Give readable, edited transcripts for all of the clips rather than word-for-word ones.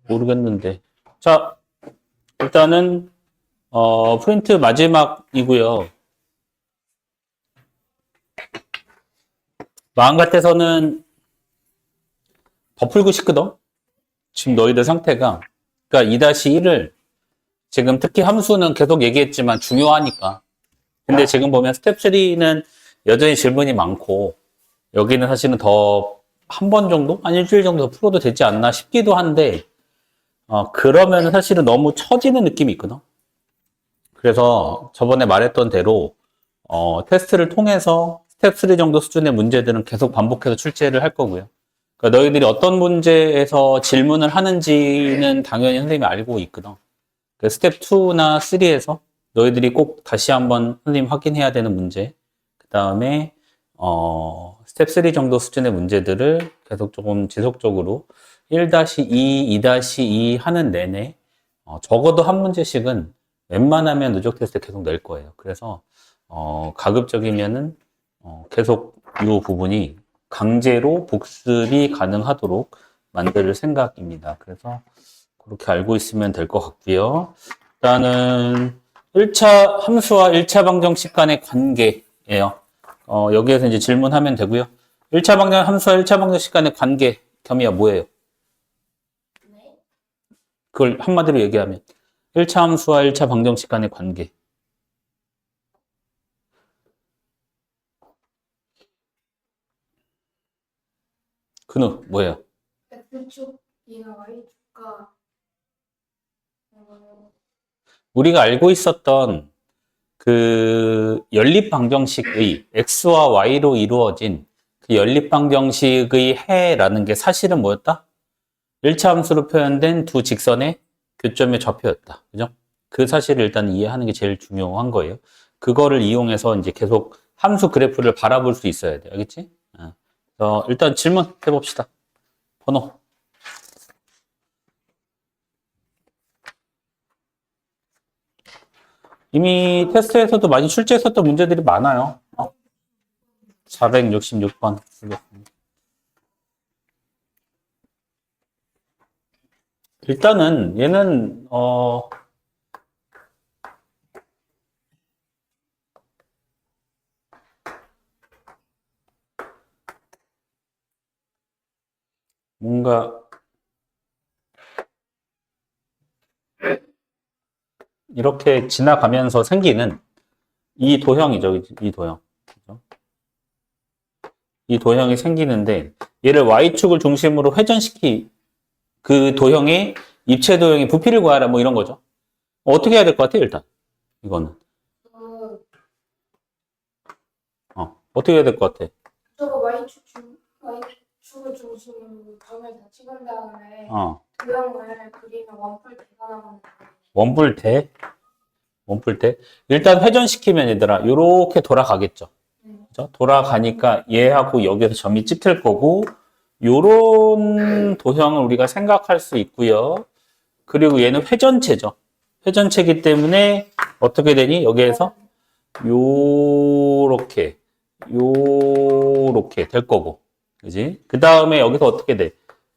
모르겠는데. 자, 일단은 프린트 마지막이고요. 마음 같아서는 더 풀고 싶거든. 지금 너희들 상태가. 그러니까 2-1을 지금 특히 함수는 계속 얘기했지만 중요하니까. 근데 지금 보면 스텝 3는 여전히 질문이 많고 여기는 사실은 더 한 번 정도? 한 일주일 정도 더 풀어도 되지 않나 싶기도 한데 그러면 사실은 너무 처지는 느낌이 있거든. 그래서 저번에 말했던 대로 테스트를 통해서 스텝 3 정도 수준의 문제들은 계속 반복해서 출제를 할 거고요. 그러니까 너희들이 어떤 문제에서 질문을 하는지는 당연히 선생님이 알고 있거든. 그 스텝 2나 3에서 너희들이 꼭 다시 한번 선생님 확인해야 되는 문제, 그 다음에 스텝 3 정도 수준의 문제들을 계속 조금 지속적으로 1-2, 2-2 하는 내내 적어도 한 문제씩은 웬만하면 누적 테스트 계속 낼 거예요. 그래서 가급적이면은 계속 이 부분이 강제로 복습이 가능하도록 만들 생각입니다. 그래서 그렇게 알고 있으면 될 것 같고요. 일단은 1차 함수와 1차 방정식 간의 관계예요. 여기에서 이제 질문하면 되고요. 1차 방정 함수와 1차 방정식 간의 관계, 겸이야 뭐예요? 그걸 한마디로 얘기하면 1차 함수와 1차 방정식 간의 관계. 그는 뭐예요? X축이나 Y축과 우리가 알고 있었던 그 연립 방정식의 x와 y로 이루어진 그 연립 방정식의 해라는 게 사실은 뭐였다? 1차 함수로 표현된 두 직선의 교점의 좌표였다. 그죠? 그 사실을 일단 이해하는 게 제일 중요한 거예요. 그거를 이용해서 이제 계속 함수 그래프를 바라볼 수 있어야 돼. 알겠지? 일단 질문 해봅시다. 번호. 이미 테스트에서도 많이 출제했었던 문제들이 많아요. 466번 쓰겠습니다. 일단은 얘는 뭔가 이렇게 지나가면서 생기는 이 도형이죠. 이 도형. 그죠? 이 도형이 생기는데 얘를 y축을 중심으로 회전시키 그 도형의 입체 도형의 부피를 구하라 뭐 이런 거죠. 어떻게 해야 될 것 같아요, 일단? 이거는. 어떻게 해야 될 것 같아? 저거 Y축을 중심으로 점을 다 찍은 다음에 도형을 그리면 원뿔대가 나오는 거예요. 원뿔대? 원뿔대? 일단 회전시키면 얘들아, 요렇게 돌아가겠죠. 그죠? 돌아가니까 얘하고 여기서 점이 찍힐 거고, 요런 도형을 우리가 생각할 수 있고요. 그리고 얘는 회전체죠. 회전체이기 때문에 어떻게 되니? 여기에서 요렇게 될 거고. 그지? 그 다음에 여기서 어떻게 돼?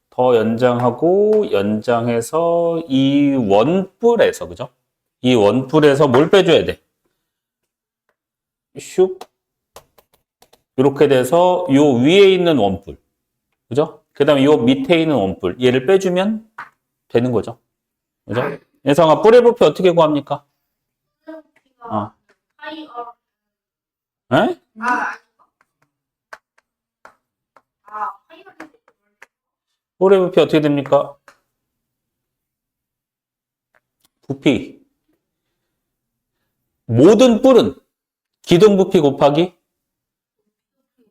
더 연장하고 연장해서 이 원뿔에서, 그죠? 이 원뿔에서 뭘 빼줘야 돼? 슉. 이렇게 돼서 요 위에 있는 원뿔. 그죠? 그 다음에 요 밑에 있는 원뿔. 얘를 빼주면 되는 거죠. 그죠? 예성아, 뿔의 부피 어떻게 구합니까? 에? 뿔의 부피 어떻게 됩니까? 부피. 모든 뿔은 기둥 부피 곱하기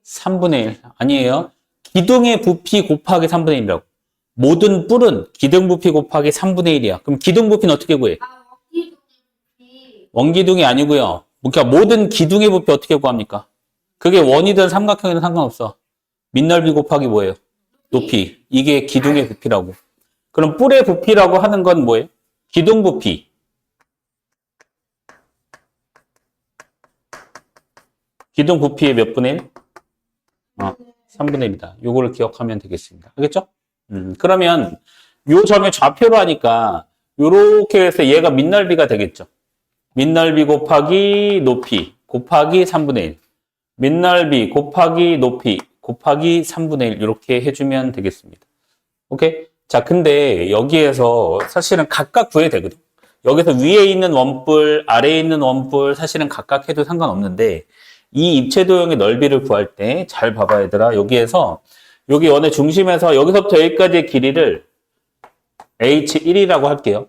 3분의 1. 아니에요. 기둥의 부피 곱하기 3분의 1이라고. 모든 뿔은 기둥 부피 곱하기 3분의 1이야. 그럼 기둥 부피는 어떻게 구해? 원기둥이 아니고요. 그러니까 모든 기둥의 부피 어떻게 구합니까? 그게 원이든 삼각형이든 상관없어. 밑넓이 곱하기 뭐예요? 높이. 이게 기둥의 부피라고. 그럼 뿔의 부피라고 하는 건 뭐예요? 기둥 부피. 기둥 부피의 몇 분의 1? 3분의 1이다. 요거를 기억하면 되겠습니다. 알겠죠? 그러면 요 점의 좌표로 하니까 요렇게 해서 얘가 밑넓이가 되겠죠. 밑넓이 곱하기 높이 곱하기 3분의 1. 밑넓이 곱하기 높이 곱하기 3분의 1 이렇게 해주면 되겠습니다. 오케이? 자, 근데 여기에서 사실은 각각 구해야 되거든. 여기서 위에 있는 원뿔, 아래에 있는 원뿔 사실은 각각 해도 상관없는데 이 입체도형의 넓이를 구할 때 잘 봐봐 얘들아. 여기에서 여기 원의 중심에서 여기서부터 여기까지의 길이를 H1이라고 할게요.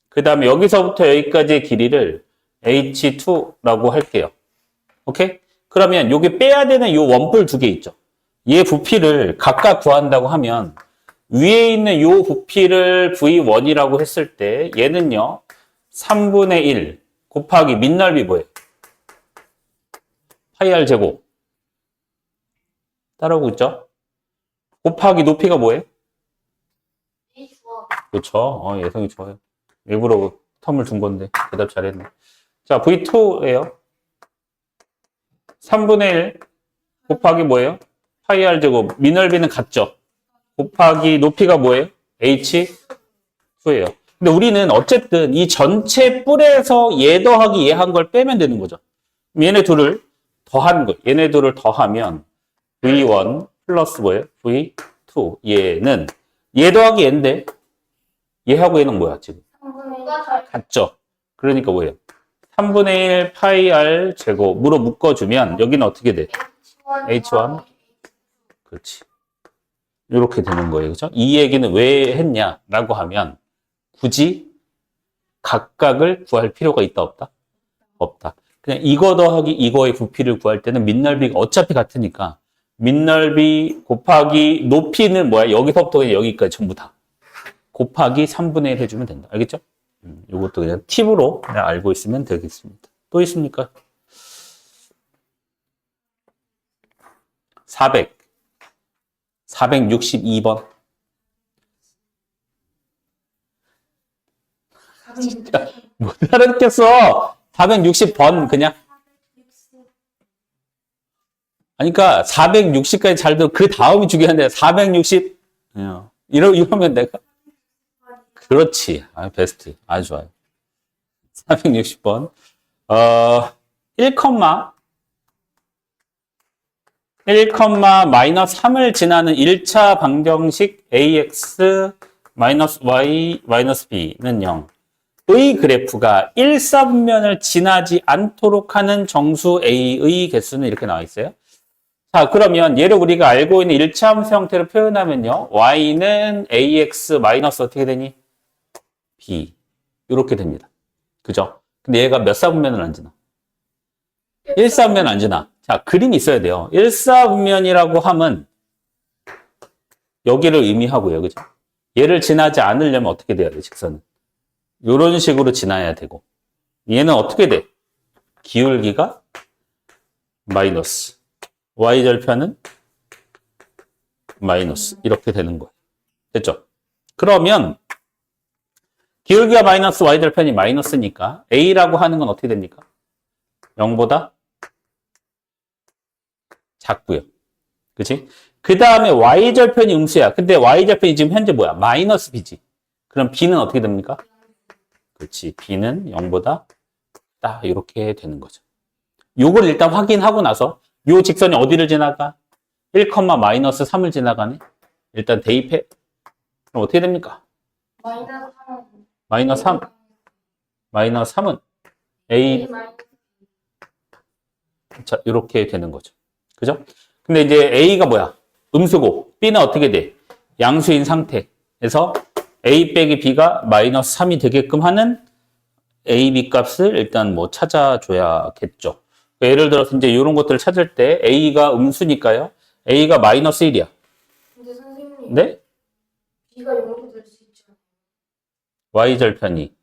그 다음에 여기서부터 여기까지의 길이를 H2라고 할게요. 오케이? 그러면 여기 빼야 되는 이 원뿔 두 개 있죠. 얘 부피를 각각 구한다고 하면 위에 있는 이 부피를 V1이라고 했을 때 얘는요. 3분의 1 곱하기 밑넓이 뭐예요? 파이 r 제곱. 따라오고 있죠? 곱하기 높이가 뭐예요? 그렇죠. 예상이 좋아요. 일부러 텀을 둔 건데 대답 잘했네. 자, V2예요. 3분의 1 곱하기 뭐예요? 파이 r 제곱. 밑넓이는 같죠? 곱하기 높이가 뭐예요? H2예요. 근데 우리는 어쨌든 이 전체 뿔에서 얘 더하기 얘 한 걸 빼면 되는 거죠. 얘네 둘을 더한 거. 얘네 둘을 더하면 V1 플러스 뭐예요? V2. 얘는 얘 더하기 얘인데 얘하고 얘는 뭐야 지금? 같죠? 그러니까 뭐예요? 3분의 1 파이 r 제곱으로 묶어주면 여기는 어떻게 돼? H1. 그렇지. 이렇게 되는 거예요. 그죠? 이 얘기는 왜 했냐라고 하면 굳이 각각을 구할 필요가 있다 없다? 없다. 그냥 이거 더하기 이거의 부피를 구할 때는 밑넓이가 어차피 같으니까 밑넓이 곱하기 높이는 뭐야? 여기서부터 그냥 여기까지 전부 다 곱하기 3분의 1 해주면 된다. 알겠죠? 이것도 그냥 팁으로 그냥 알고 있으면 되겠습니다. 또 있습니까? 462번. 진짜 못 알아듣겠어. 460번 그냥. 아니, 그러니까 460까지 잘 들어. 그 다음이 중요한데 460 이러면 내가 그렇지. 베스트. 아주 좋아요. 460번. 1, 3을 지나는 1차 방정식 ax y b는 0. 의 그래프가 1사분면을 지나지 않도록 하는 정수 a의 개수는 이렇게 나와 있어요. 자, 그러면 얘를 우리가 알고 있는 1차 함수 형태로 표현하면요. y는 ax 마이너스 어떻게 되니? b. 이렇게 됩니다. 그죠? 근데 얘가 몇 사분면을 안 지나? 1사분면 안 지나. 자, 그림이 있어야 돼요. 1사분면이라고 하면 여기를 의미하고요. 그죠? 얘를 지나지 않으려면 어떻게 돼야 돼, 직선은? 이런 식으로 지나야 되고. 얘는 어떻게 돼? 기울기가 마이너스. y절편은 마이너스. 이렇게 되는 거예요. 됐죠? 그러면 기울기가 마이너스 y절편이 마이너스니까 a라고 하는 건 어떻게 됩니까? 0보다 작고요. 그치? 그 다음에 y절편이 음수야. 근데 y절편이 지금 현재 뭐야? 마이너스 b지. 그럼 b는 어떻게 됩니까? 그렇지. b는 0보다 딱 이렇게 되는 거죠. 요걸 일단 확인하고 나서 요 직선이 어디를 지나가? 1, 마이너스 3을 지나가네. 일단 대입해. 그럼 어떻게 됩니까? 마이너스 3. 마이너스 3은 a. 자, 이렇게 되는 거죠. 그죠? 근데 이제 a가 뭐야? 음수고 b는 어떻게 돼? 양수인 상태에서 a 빼기 b가 마이너스 3이 되게끔 하는 a, b 값을 일단 뭐 찾아줘야겠죠. 예를 들어서 이제 이런 것들을 찾을 때 a가 음수니까요. a가 마이너스 1이야. 근데 선생님, 네? b가 0도 될 수 있죠. y절편이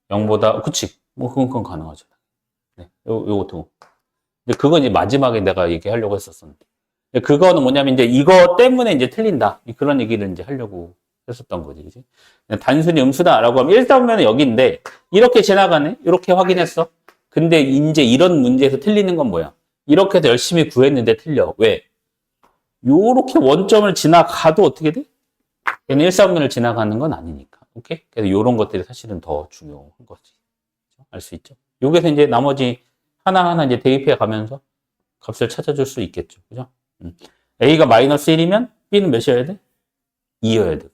0보다, 그치. 뭐, 그건 가능하죠. 네. 요것도. 근데 그건 이제 마지막에 내가 얘기하려고 했었었는데. 그거는 뭐냐면 이제 이거 때문에 이제 틀린다. 그런 얘기를 이제 하려고 했었던 거지. 그치? 단순히 음수다라고 하면 1사분면은 여기인데, 이렇게 지나가네? 이렇게 확인했어. 근데 이제 이런 문제에서 틀리는 건 뭐야? 이렇게 해서 열심히 구했는데 틀려. 왜? 요렇게 원점을 지나가도 어떻게 돼? 얘는 1, 4분면을 지나가는 건 아니니까. 오케이? 그래서 이런 것들이 사실은 더 중요한 거지. 알 수 있죠? 여기서 이제 나머지 하나하나 이제 대입해 가면서 값을 찾아줄 수 있겠죠. 그죠? A가 마이너스 1이면 B는 몇이어야 돼? 2여야 되고.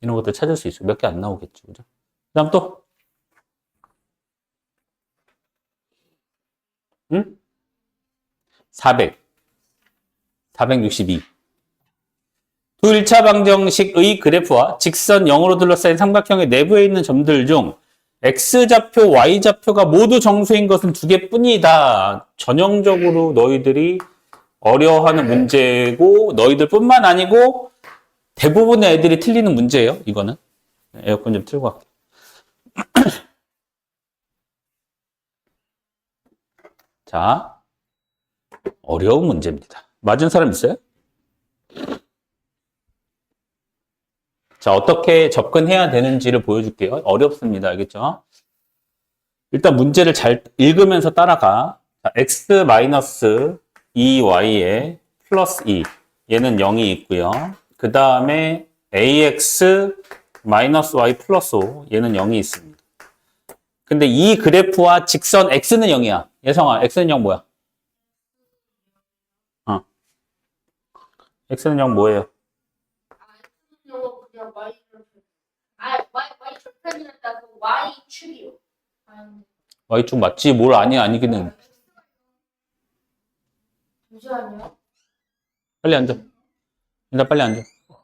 이런 것들 찾을 수 있어요. 몇 개 안 나오겠죠. 그죠? 그 다음 또? 응? 462. 두 1차 방정식의 그래프와 직선 0으로 둘러싸인 삼각형의 내부에 있는 점들 중 X좌표, Y좌표가 모두 정수인 것은 두 개뿐이다. 전형적으로 너희들이 어려워하는 문제고 너희들뿐만 아니고 대부분의 애들이 틀리는 문제예요. 이거는. 에어컨 좀 틀고 갈게요. 자, 어려운 문제입니다. 맞은 사람 있어요? 자, 어떻게 접근해야 되는지를 보여줄게요. 어렵습니다. 알겠죠? 일단 문제를 잘 읽으면서 따라가. 자, x-2y에 플러스 2. 얘는 0이 있고요. 그 다음에 ax 마이너스 y 플러스 5. 얘는 0이 있습니다. 근데 이 그래프와 직선 x는 0이야. 예성아, x는 0 뭐야? x는 0 뭐예요? 그냥 y축편이었다고 y축이요. y축 맞지? 뭘 아니 아니기는. 잠시만요. 빨리 앉아. 일단 빨리 앉아.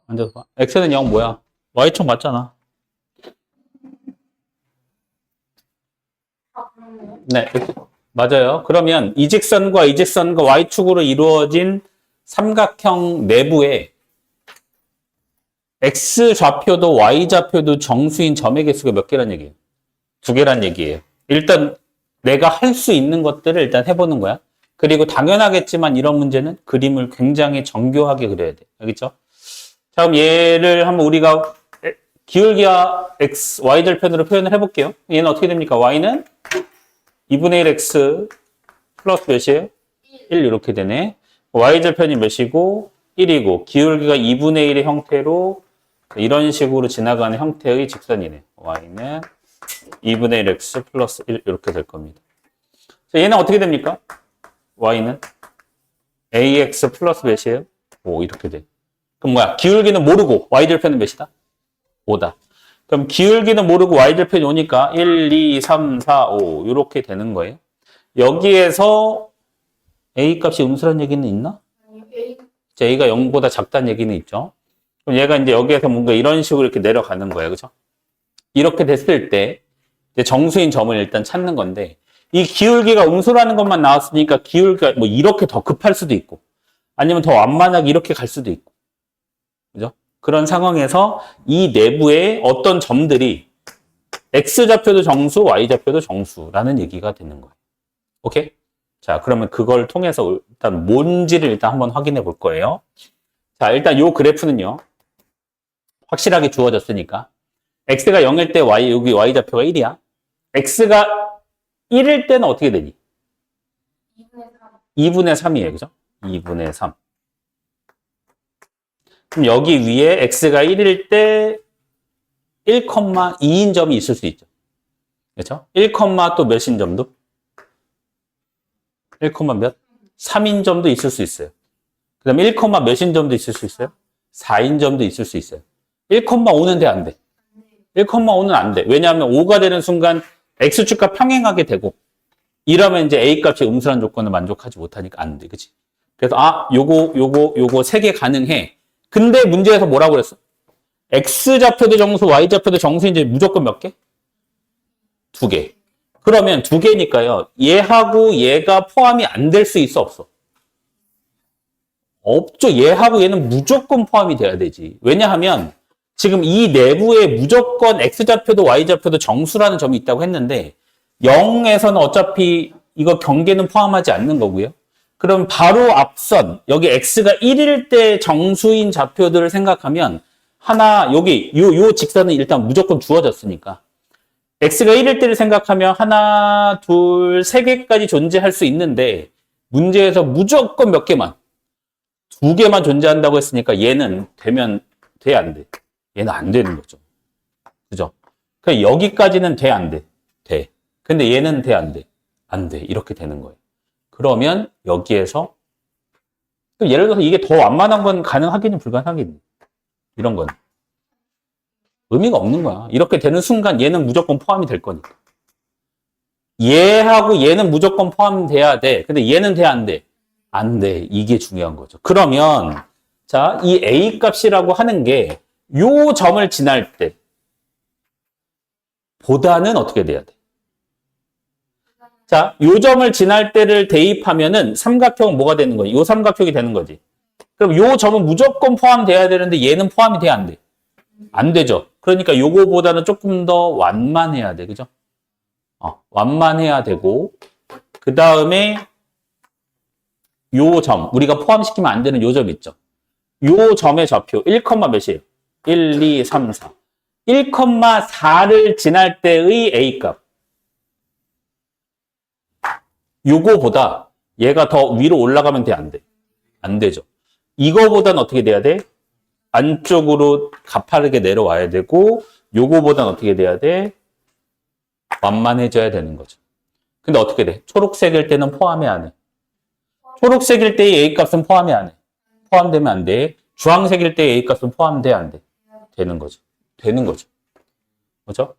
앉아서 봐. x는 0 뭐야? y축 맞잖아. 그러네요. 네, 맞아요. 그러면 이 직선과 이 직선과 y축으로 이루어진 삼각형 내부에 x좌표도 y좌표도 정수인 점의 개수가 몇 개란 얘기예요? 2개란 얘기예요. 일단 내가 할 수 있는 것들을 일단 해보는 거야. 그리고 당연하겠지만 이런 문제는 그림을 굉장히 정교하게 그려야 돼. 알겠죠? 자, 그럼 얘를 한번 우리가 기울기와 x, y절편으로 표현을 해볼게요. 얘는 어떻게 됩니까? y는 2분의 1x 플러스 몇이에요? 1 이렇게 되네. y절편이 몇이고 1이고 기울기가 2분의 1의 형태로 이런 식으로 지나가는 형태의 직선이네. y는 2분의 1x 플러스 1 이렇게 될 겁니다. 자, 얘는 어떻게 됩니까? y는 ax 플러스 몇이에요? 5 이렇게 돼. 그럼 뭐야? 기울기는 모르고 y절편은 몇이다? 5다. 그럼 기울기는 모르고 y절편이 오니까 1, 2, 3, 4, 5 이렇게 되는 거예요. 여기에서 a 값이 음수란 얘기는 있나? 아니요, A a가 0보다 작다는 얘기는 있죠. 그럼 얘가 이제 여기에서 뭔가 이런 식으로 이렇게 내려가는 거예요. 그죠? 이렇게 됐을 때 이제 정수인 점을 일단 찾는 건데 이 기울기가 음수라는 것만 나왔으니까 기울기가 뭐 이렇게 더 급할 수도 있고 아니면 더 완만하게 이렇게 갈 수도 있고. 그죠? 그런 상황에서 이 내부에 어떤 점들이 x좌표도 정수, y좌표도 정수라는 얘기가 되는 거예요. 오케이? 자, 그러면 그걸 통해서 일단 뭔지를 일단 한번 확인해 볼 거예요. 자, 일단 요 그래프는요. 확실하게 주어졌으니까 x가 0일 때 여기 y좌표가 1이야. x가 1일 때는 어떻게 되니? 2분의 3. 2분의 3이에요. 그죠? 2분의 3. 그럼 여기 위에 x가 1일 때 1,2인 점이 있을 수 있죠. 그렇죠? 1, 또 몇인 점도? 1, 몇? 3인 점도 있을 수 있어요. 그 다음에 1, 몇인 점도 있을 수 있어요? 4인 점도 있을 수 있어요. 1,5는 돼, 안 돼? 1,5는 안 돼. 왜냐하면 5가 되는 순간 x축과 평행하게 되고 이러면 이제 a 값이 음수란 조건을 만족하지 못하니까 안 돼. 그치? 그래서 요거 3개 가능해. 근데 문제에서 뭐라고 그랬어? x좌표도 정수, y좌표도 정수인지 무조건 몇 개? 2개. 그러면 2개니까요. 얘하고 얘가 포함이 안 될 수 있어, 없어? 없죠. 얘하고 얘는 무조건 포함이 돼야 되지. 왜냐하면 지금 이 내부에 무조건 x좌표도 y좌표도 정수라는 점이 있다고 했는데 0에서는 어차피 이거 경계는 포함하지 않는 거고요. 그럼 바로 앞선 여기 x가 1일 때 정수인 좌표들을 생각하면 하나 여기 요 직선은 일단 무조건 주어졌으니까 x가 1일 때를 생각하면 하나, 둘, 3개까지 존재할 수 있는데 문제에서 무조건 몇 개만 2개만 존재한다고 했으니까 얘는 되면 돼, 안 돼? 얘는 안 되는 거죠. 그죠? 그러니까 여기까지는 돼, 안 돼? 돼. 근데 얘는 돼, 안 돼? 안 돼. 이렇게 되는 거예요. 그러면 여기에서 예를 들어서 이게 더 완만한 건 가능하기는 불가능하겠니? 이런 건 의미가 없는 거야. 이렇게 되는 순간 얘는 무조건 포함이 될 거니까. 얘하고 얘는 무조건 포함돼야 돼. 근데 얘는 돼, 안 돼? 안 돼. 이게 중요한 거죠. 그러면 자, 이 A 값이라고 하는 게 요 점을 지날 때 보다는 어떻게 돼야 돼? 자, 요 점을 지날 때를 대입하면은 삼각형은 뭐가 되는 거지? 요 삼각형이 되는 거지. 그럼 요 점은 무조건 포함돼야 되는데 얘는 포함이 돼, 안 돼? 안 되죠. 그러니까 요거보다는 조금 더 완만해야 돼. 그죠? 완만해야 되고 그 다음에 요 점, 우리가 포함시키면 안 되는 요 점 있죠. 요 점의 좌표 1, 몇이에요? 1, 2, 3, 4. 1,4를 지날 때의 A값. 요거보다 얘가 더 위로 올라가면 돼, 안 돼? 안 되죠. 이거보다는 어떻게 돼야 돼? 안쪽으로 가파르게 내려와야 되고 요거보다는 어떻게 돼야 돼? 완만해져야 되는 거죠. 근데 어떻게 돼? 초록색일 때는 포함해, 안 해? 초록색일 때의 A값은 포함해, 안 해? 포함되면 안 돼. 주황색일 때의 A값은 포함돼, 안 돼? 되는 거죠. 되는 거죠. 그죠?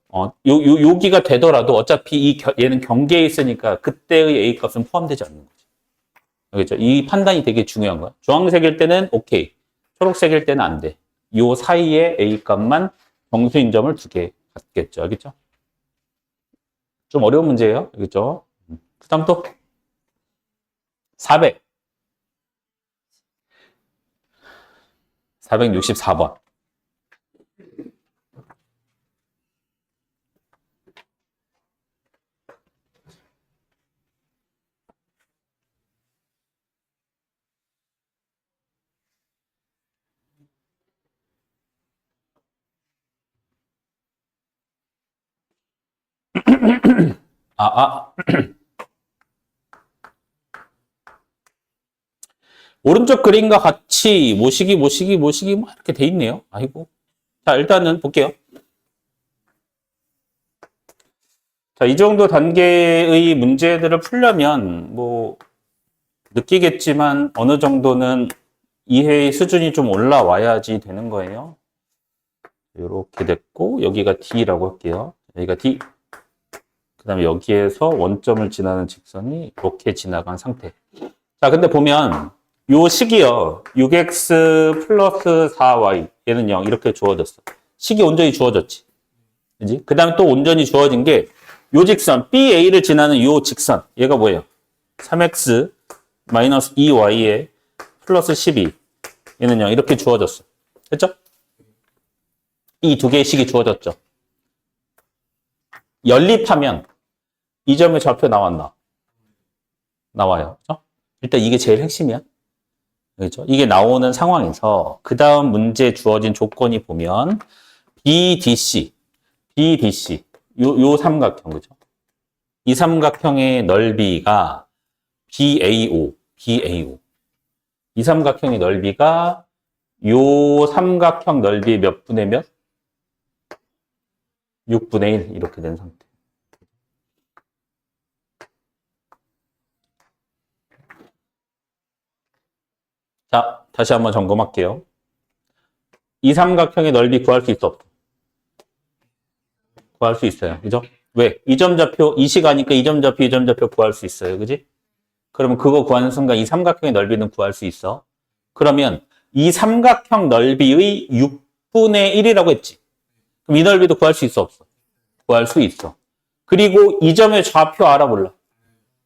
여기가 되더라도 어차피 얘는 경계에 있으니까 그때의 A값은 포함되지 않는 거죠. 알겠죠? 이 판단이 되게 중요한 거야. 주황색일 때는 오케이. 초록색일 때는 안 돼. 요 사이에 A값만 정수인점을 2개 갖겠죠. 알겠죠? 좀 어려운 문제예요. 알겠죠? 그 다음 또 400. 464번. 오른쪽 그림과 같이 모시기 뭐 이렇게 돼 있네요. 아이고. 자, 일단은 볼게요. 자, 이 정도 단계의 문제들을 풀려면 뭐 느끼겠지만 어느 정도는 이해의 수준이 좀 올라와야지 되는 거예요. 이렇게 됐고 여기가 D라고 할게요. 여기가 D. 그 다음에 여기에서 원점을 지나는 직선이 이렇게 지나간 상태. 자, 근데 보면 요 식이요. 6x 플러스 4y 얘는 0 이렇게 주어졌어. 식이 온전히 주어졌지. 그지? 그 다음에 또 온전히 주어진 게 요 직선 BA를 지나는 요 직선 얘가 뭐예요? 3x 마이너스 2y에 플러스 12 얘는 0 이렇게 주어졌어. 됐죠? 이 두 개의 식이 주어졌죠. 연립하면 이 점의 좌표 나왔나? 나와요. 그렇죠? 일단 이게 제일 핵심이야. 그렇죠? 이게 나오는 상황에서 그 다음 문제 주어진 조건이 보면 BDC 요 삼각형 그죠? 이 삼각형의 넓이가 BAO 이 삼각형의 넓이가 요 삼각형 넓이의 몇 분의 몇? 6분의 1 이렇게 된 상태. 자, 다시 한번 점검할게요. 이 삼각형의 넓이 구할 수 있어? 구할 수 있어요. 그죠? 왜? 이 점 좌표, 이 시가니까 이 점 좌표 구할 수 있어요. 그지? 그러면 그거 구하는 순간 이 삼각형의 넓이는 구할 수 있어. 그러면 이 삼각형 넓이의 6분의 1이라고 했지. 그럼 이 넓이도 구할 수 있어? 없어? 구할 수 있어. 그리고 이 점의 좌표 알아 몰라?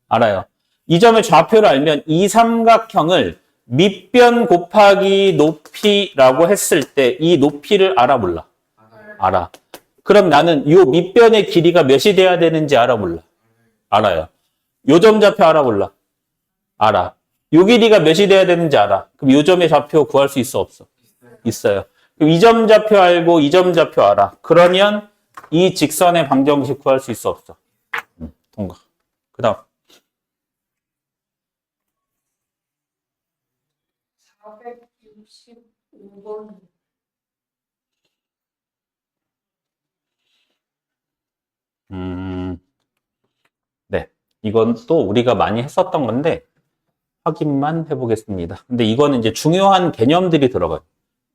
알아요. 이 점의 좌표를 알면 이 삼각형을 밑변 곱하기 높이라고 했을 때 이 높이를 알아 몰라? 알아. 그럼 나는 이 밑변의 길이가 몇이 돼야 되는지 알아 몰라? 알아요. 요 점 좌표 알아 몰라? 알아. 요 길이가 몇이 돼야 되는지 알아. 그럼 요 점의 좌표 구할 수 있어 없어? 있어요. 그럼 이 점 좌표 알고 이 점 좌표 알아. 그러면 이 직선의 방정식 구할 수 있어 없어? 통과. 그 다음 465번 네. 이건 또 우리가 많이 했었던 건데, 확인만 해보겠습니다. 근데 이거는 이제 중요한 개념들이 들어가요.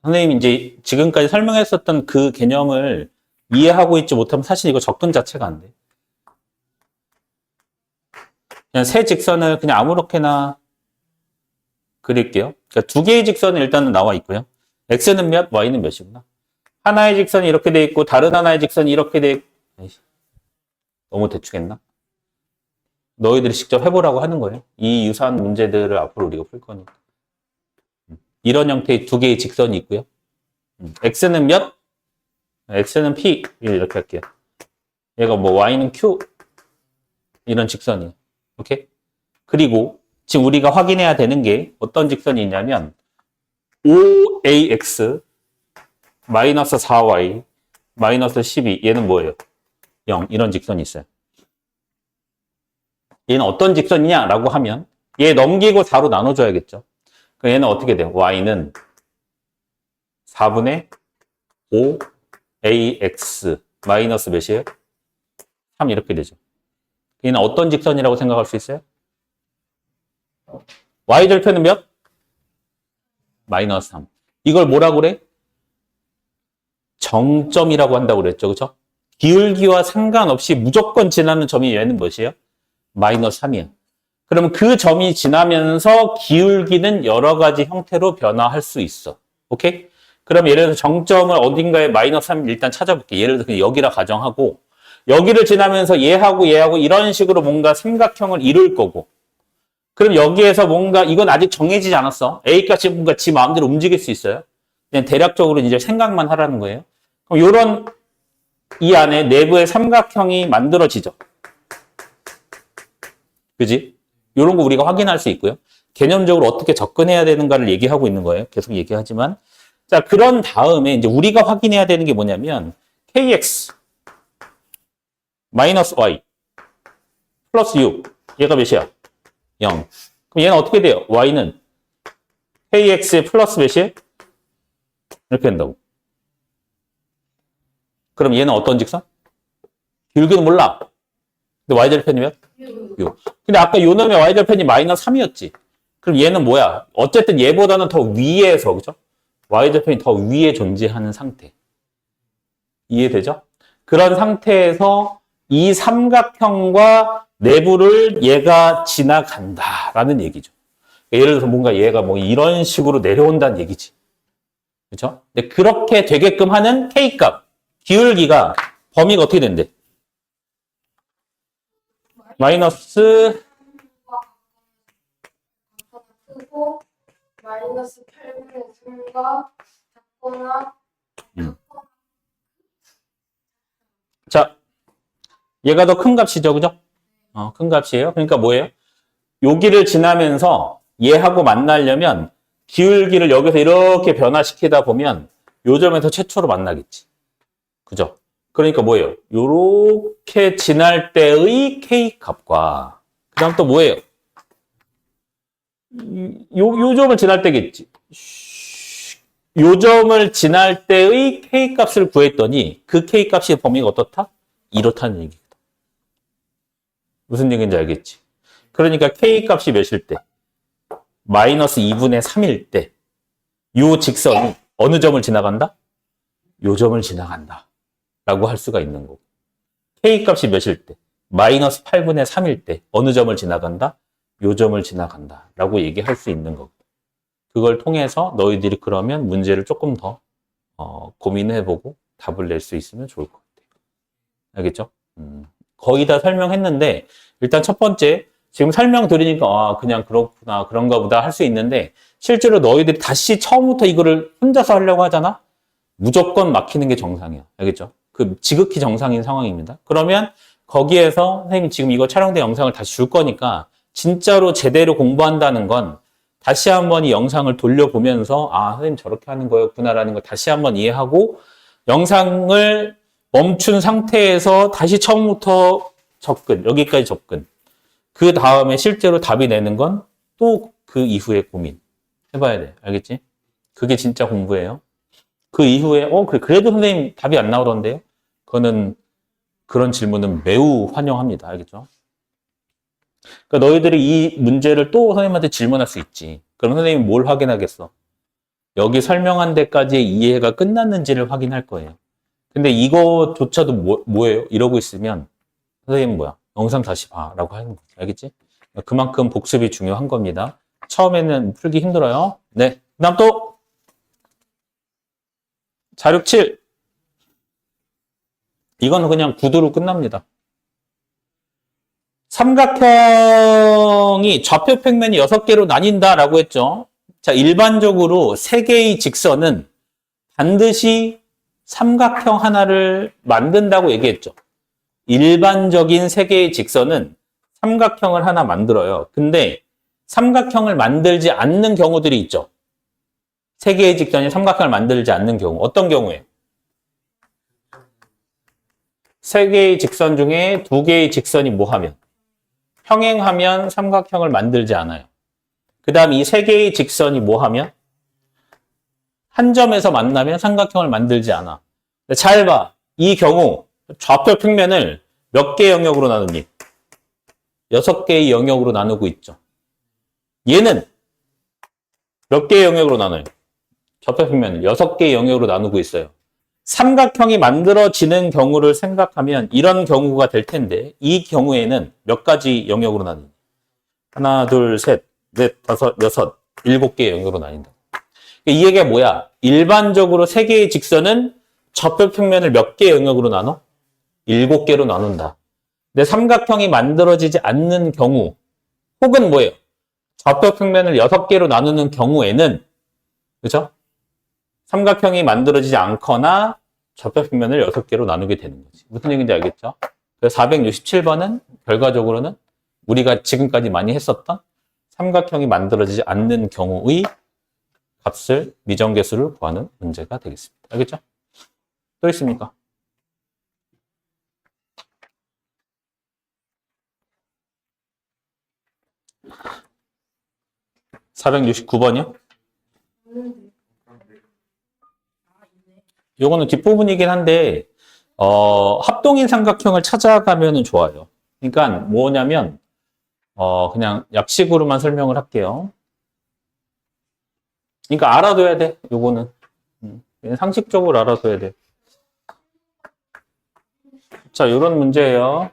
선생님이 이제 지금까지 설명했었던 그 개념을 이해하고 있지 못하면 사실 이거 접근 자체가 안 돼. 그냥 세 직선을 그냥 아무렇게나 그릴게요. 그러니까 두 개의 직선은 일단은 나와 있고요. x는 몇, y는 몇이구나. 하나의 직선이 이렇게 돼 있고 다른 하나의 직선이 이렇게 돼 있고. 너무 대충했나? 너희들이 직접 해보라고 하는 거예요. 이 유사한 문제들을 앞으로 우리가 풀 거니까. 이런 형태의 두 개의 직선이 있고요. x는 몇? x는 p. 이렇게 할게요. 얘가 뭐 y는 q. 이런 직선이에요. 오케이? 그리고 지금 우리가 확인해야 되는 게 어떤 직선이 있냐면 5ax 마이너스 4y 마이너스 12 얘는 뭐예요? 0 이런 직선이 있어요. 얘는 어떤 직선이냐라고 하면 얘 넘기고 4로 나눠줘야겠죠. 그럼 얘는 어떻게 돼요? y는 4분의 5ax 마이너스 몇이에요? 3 이렇게 되죠. 얘는 어떤 직선이라고 생각할 수 있어요? y절편은 몇? 마이너스 3. 이걸 뭐라고 그래? 정점이라고 한다고 그랬죠. 그렇죠? 기울기와 상관없이 무조건 지나는 점이 얘는 몇이에요? 마이너스 3이에요. 그러면 그 점이 지나면서 기울기는 여러 가지 형태로 변화할 수 있어. 오케이? 그럼 예를 들어서 정점을 어딘가에 마이너스 3 일단 찾아볼게. 예를 들어서 여기라 가정하고 여기를 지나면서 얘하고 얘하고 이런 식으로 뭔가 삼각형을 이룰 거고 그럼 여기에서 뭔가 이건 아직 정해지지 않았어. A값이 뭔가 지 마음대로 움직일 수 있어요. 그냥 대략적으로 이제 생각만 하라는 거예요. 그럼 요런 이 안에 내부의 삼각형이 만들어지죠. 그지? 요런 거 우리가 확인할 수 있고요. 개념적으로 어떻게 접근해야 되는가를 얘기하고 있는 거예요. 계속 얘기하지만. 자, 그런 다음에 이제 우리가 확인해야 되는 게 뭐냐면 kx 마이너스 y 플러스 6 얘가 몇이야? 0. 그럼 얘는 어떻게 돼요? y는 kx의 플러스 몇이에요? 이렇게 된다고. 그럼 얘는 어떤 직선? 기울기는 몰라. 근데 y절편이 몇? 6. 근데 아까 요 놈의 y절편이 마이너스 3이었지. 그럼 얘는 뭐야? 어쨌든 얘보다는 더 위에서, 그죠? y절편이 더 위에 존재하는 상태. 이해되죠? 그런 상태에서 이 삼각형과 내부를 얘가 지나간다라는 얘기죠. 예를 들어서 뭔가 얘가 뭐 이런 식으로 내려온다는 얘기지. 그렇죠? 근데 그렇게 되게끔 하는 K값, 기울기가 범위가 어떻게 된대? 마이너스 크고 마이너스 8분의 3과 작거나 자, 얘가 더 큰 값이죠, 그죠? 큰 값이에요. 그러니까 뭐예요? 여기를 지나면서 얘하고 만나려면 기울기를 여기서 이렇게 변화시키다 보면 요 점에서 최초로 만나겠지. 그죠? 그러니까 뭐예요? 요렇게 지날 때의 K값과 그 다음 또 뭐예요? 요 점을 지날 때겠지. 요 점을 지날 때의 K값을 구했더니 그 K값의 범위가 어떻다? 이렇다는 얘기다. 무슨 얘기인지 알겠지? 그러니까 K값이 몇일 때? 마이너스 2분의 3일 때 요 직선이 어느 점을 지나간다? 요 점을 지나간다. 라고 할 수가 있는 거고. K값이 몇일 때? 마이너스 8분의 3일 때 어느 점을 지나간다? 요 점을 지나간다. 라고 얘기할 수 있는 거고. 그걸 통해서 너희들이 그러면 문제를 조금 더 고민해보고 답을 낼 수 있으면 좋을 것 같아요. 알겠죠? 거의 다 설명했는데 일단 첫 번째 지금 설명 들으니까 그냥 그렇구나 그런가 보다 할 수 있는데 실제로 너희들이 다시 처음부터 이거를 혼자서 하려고 하잖아? 무조건 막히는 게 정상이야. 알겠죠? 그 지극히 정상인 상황입니다. 그러면 거기에서 선생님이 지금 이거 촬영된 영상을 다시 줄 거니까 진짜로 제대로 공부한다는 건 다시 한번 이 영상을 돌려보면서 선생님 저렇게 하는 거였구나라는 걸 다시 한번 이해하고 영상을 멈춘 상태에서 다시 처음부터 접근, 여기까지 접근. 그 다음에 실제로 답이 내는 건 또 그 이후에 고민 해봐야 돼. 알겠지? 그게 진짜 공부예요. 그 이후에 그래도 선생님 답이 안 나오던데요? 그거는 그런 질문은 매우 환영합니다. 알겠죠? 그러니까 너희들이 이 문제를 또 선생님한테 질문할 수 있지. 그럼 선생님이 뭘 확인하겠어? 여기 설명한 데까지의 이해가 끝났는지를 확인할 거예요. 근데 이거조차도 뭐예요? 이러고 있으면 선생님 뭐야? 영상 다시 봐라고 하는 거지. 알겠지? 그만큼 복습이 중요한 겁니다. 처음에는 풀기 힘들어요. 네. 그 다음 또 자료 7. 이거는 그냥 구두로 끝납니다. 삼각형이 좌표 평면이 6개로 나뉜다라고 했죠. 자, 일반적으로 3개의 직선은 반드시 삼각형 하나를 만든다고 얘기했죠. 일반적인 3개의 직선은 삼각형을 하나 만들어요. 근데 삼각형을 만들지 않는 경우들이 있죠. 3개의 직선이 삼각형을 만들지 않는 경우. 어떤 경우에? 3개의 직선 중에 2개의 직선이 뭐 하면? 평행하면 삼각형을 만들지 않아요. 그 다음 이 3개의 직선이 뭐 하면? 한 점에서 만나면 삼각형을 만들지 않아. 잘 봐. 이 경우 좌표 평면을 몇 개의 영역으로 나누니? 6개의 영역으로 나누고 있죠. 얘는 몇 개의 영역으로 나눠요? 좌표 평면을 6개의 영역으로 나누고 있어요. 삼각형이 만들어지는 경우를 생각하면 이런 경우가 될 텐데 이 경우에는 몇 가지 영역으로 나뉘니? 하나, 둘, 셋, 넷, 다섯, 여섯, 7개의 영역으로 나뉜다. 이 얘기가 뭐야? 일반적으로 3개의 직선은 좌표 평면을 몇 개의 영역으로 나눠? 7개로 나눈다. 근데 삼각형이 만들어지지 않는 경우 혹은 뭐예요? 좌표 평면을 6개로 나누는 경우에는 그렇죠? 삼각형이 만들어지지 않거나 좌표 평면을 6개로 나누게 되는 거지. 무슨 얘기인지 알겠죠? 그래서 467번은 결과적으로는 우리가 지금까지 많이 했었던 삼각형이 만들어지지 않는 경우의 값을 미정계수를 구하는 문제가 되겠습니다. 알겠죠? 또 있습니까? (469번이요) 요거는 뒷부분이긴 한데 합동인 삼각형을 찾아가면 좋아요. 그러니까 뭐냐면 그냥 약식으로만 설명을 할게요. 그러니까 알아둬야 돼. 요거는 상식적으로 알아둬야 돼. 자, 요런 문제예요.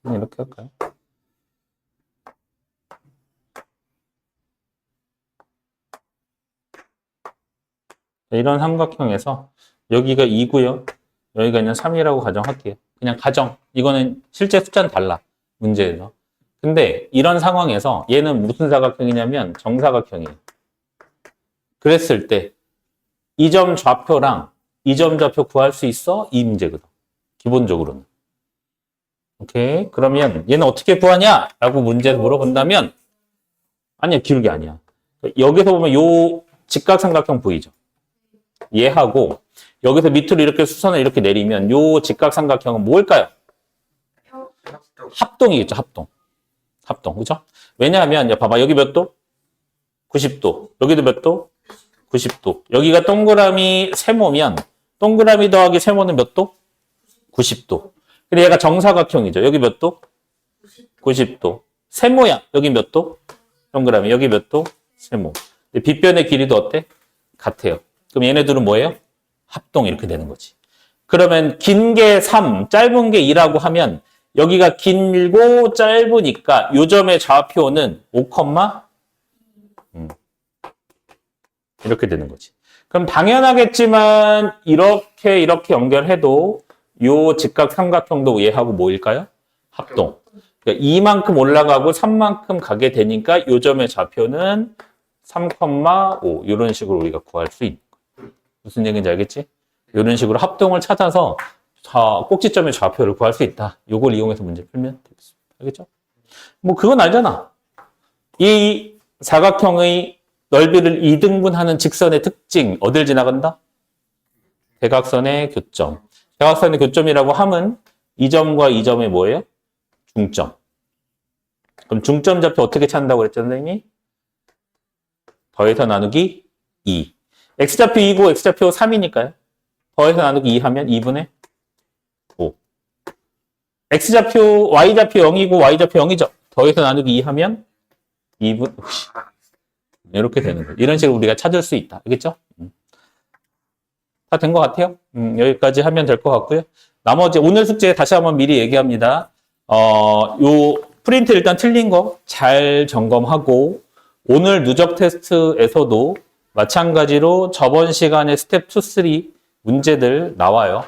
이렇게 할까요? 이런 삼각형에서 여기가 2고요. 여기가 그냥 3이라고 가정할게요. 그냥 가정. 이거는 실제 숫자는 달라. 문제에서. 근데 이런 상황에서 얘는 무슨 사각형이냐면 정사각형이에요. 그랬을 때 이 점 좌표랑 이 점 좌표 구할 수 있어? 이 문제거든. 기본적으로는. 오케이. 그러면 얘는 어떻게 구하냐? 라고 문제에서 물어본다면 아니야. 기울기 아니야. 여기서 보면 요 직각삼각형 보이죠? 얘하고 여기서 밑으로 이렇게 수선을 이렇게 내리면 요 직각삼각형은 뭘까요? 합동이겠죠. 합동. 합동. 그죠? 왜냐하면 봐봐. 여기 몇 도? 90도. 여기도 몇 도? 90도. 여기가 동그라미 세모면 동그라미 더하기 세모는 몇 도? 90도. 근데 얘가 정사각형이죠. 여기 몇 도? 90도. 세모야. 여기 몇 도? 동그라미. 여기 몇 도? 세모. 빗변의 길이도 어때? 같아요. 그럼 얘네들은 뭐예요? 합동 이렇게 되는 거지. 그러면 긴 게 3, 짧은 게 2라고 하면 여기가 길고 짧으니까 요 점의 좌표는 5, 이렇게 되는 거지. 그럼 당연하겠지만 이렇게 연결해도 요 직각 삼각형도 얘하고 뭐일까요? 합동. 그러니까 2만큼 올라가고 3만큼 가게 되니까 요 점의 좌표는 3,5 이런 식으로 우리가 구할 수 있는 거예요. 무슨 얘기인지 알겠지? 이런 식으로 합동을 찾아서 꼭지점의 좌표를 구할 수 있다. 요걸 이용해서 문제 풀면 되겠습니다. 알겠죠? 뭐 그건 알잖아. 이 사각형의 넓이를 2등분하는 직선의 특징 어딜 지나간다? 대각선의 교점. 대각선의 교점이라고 함은 이 점과 이 점이 뭐예요? 중점. 그럼 중점 좌표 어떻게 찾는다고 그랬죠, 선생님이? 더해서 나누기 2. x좌표 2고 x좌표 3이니까요. 더해서 나누기 2 하면 2분의 5. x좌표, y좌표 0이고 y좌표 0이죠. 더해서 나누기 2 하면 2분, 이렇게 되는 거예요. 이런 식으로 우리가 찾을 수 있다. 알겠죠? 다 된 것 같아요? 여기까지 하면 될 것 같고요. 나머지 오늘 숙제 다시 한번 미리 얘기합니다. 요 프린트 일단 틀린 거 잘 점검하고 오늘 누적 테스트에서도 마찬가지로 저번 시간에 스텝 2, 3 문제들 나와요.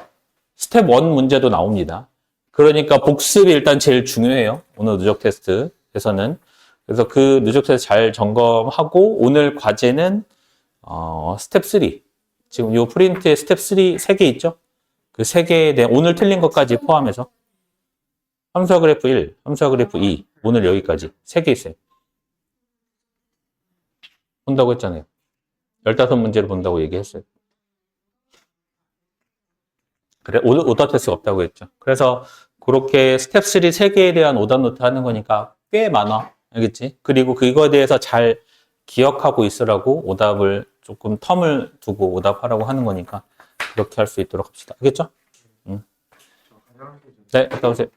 스텝 1 문제도 나옵니다. 그러니까 복습이 일단 제일 중요해요. 오늘 누적 테스트에서는. 그래서 그 누적 테스트 잘 점검하고 오늘 과제는 스텝 3. 지금 요 프린트에 스텝 3 3개 있죠? 그 3개에 대한 오늘 틀린 것까지 포함해서 함수화 그래프 1, 함수화 그래프 2, 오늘 여기까지 3개 있어요. 본다고 했잖아요. 15문제를 본다고 얘기했어요. 그래, 오답 테스트가 없다고 했죠. 그래서 그렇게 스텝 3 3개에 대한 오답 노트 하는 거니까 꽤 많아. 알겠지? 그리고 그거에 대해서 잘 기억하고 있으라고 오답을 조금 텀을 두고 오답하라고 하는 거니까 그렇게 할 수 있도록 합시다. 알겠죠? 네, 갔다 오세요.